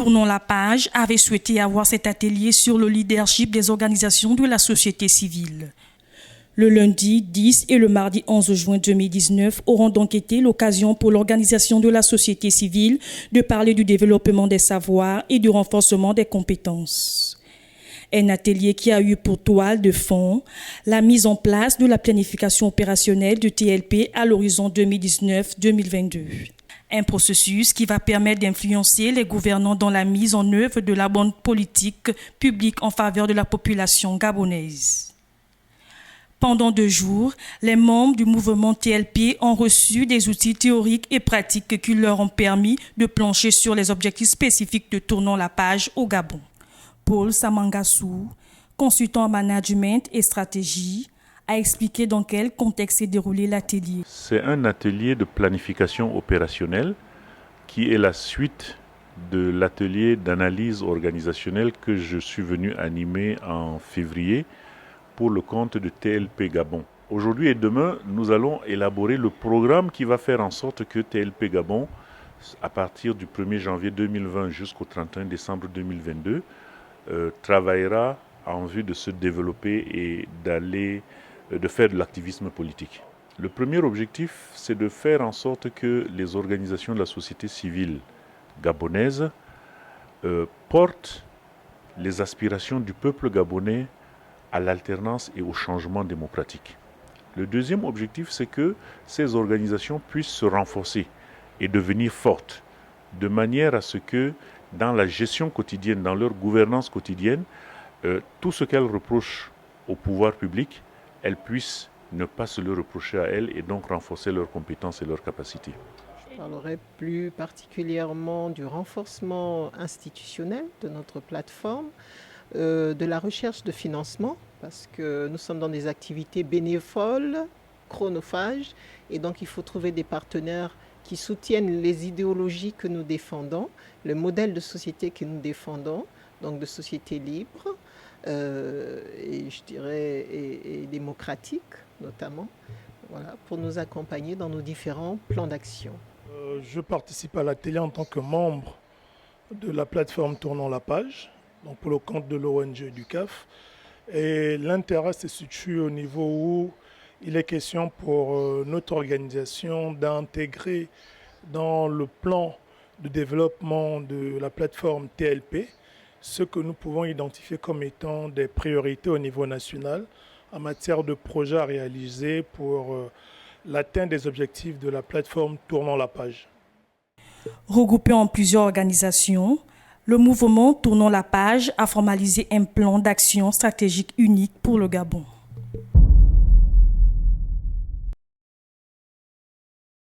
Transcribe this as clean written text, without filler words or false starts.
Tournons la page avait souhaité avoir cet atelier sur le leadership des organisations de la société civile. Le lundi 10 et le mardi 11 juin 2019 auront donc été l'occasion pour l'organisation de la société civile de parler du développement des savoirs et du renforcement des compétences. Un atelier qui a eu pour toile de fond la mise en place de la planification opérationnelle du TLP à l'horizon 2019-2022. Un processus qui va permettre d'influencer les gouvernants dans la mise en œuvre de la bonne politique publique en faveur de la population gabonaise. Pendant 2 jours, les membres du mouvement TLP ont reçu des outils théoriques et pratiques qui leur ont permis de plancher sur les objectifs spécifiques de Tournons la page au Gabon. Paul Samangassou, consultant en management et stratégie, a expliqué dans quel contexte s'est déroulé l'atelier. C'est un atelier de planification opérationnelle qui est la suite de l'atelier d'analyse organisationnelle que je suis venu animer en février pour le compte de TLP Gabon. Aujourd'hui et demain, nous allons élaborer le programme qui va faire en sorte que TLP Gabon, à partir du 1er janvier 2020 jusqu'au 31 décembre 2022, travaillera en vue de se développer et de faire de l'activisme politique. Le premier objectif, c'est de faire en sorte que les organisations de la société civile gabonaise portent les aspirations du peuple gabonais à l'alternance et au changement démocratique. Le deuxième objectif, c'est que ces organisations puissent se renforcer et devenir fortes, de manière à ce que dans la gestion quotidienne, dans leur gouvernance quotidienne, tout ce qu'elles reprochent au pouvoir public, elles puissent ne pas se le reprocher à elles et donc renforcer leurs compétences et leurs capacités. Je parlerai plus particulièrement du renforcement institutionnel de notre plateforme, de la recherche de financement, parce que nous sommes dans des activités bénévoles, chronophages, et donc il faut trouver des partenaires qui soutiennent les idéologies que nous défendons, le modèle de société que nous défendons, donc de société libre, et je dirais et démocratique notamment, voilà, pour nous accompagner dans nos différents plans d'action. Je participe à l'atelier en tant que membre de la plateforme Tournons la page, donc pour le compte de l'ONG du CAF. Et l'intérêt se situe au niveau où il est question pour notre organisation d'intégrer dans le plan de développement de la plateforme TLP ce que nous pouvons identifier comme étant des priorités au niveau national en matière de projets à réaliser pour l'atteinte des objectifs de la plateforme Tournons la page. Regroupé en plusieurs organisations, le mouvement Tournons la page a formalisé un plan d'action stratégique unique pour le Gabon.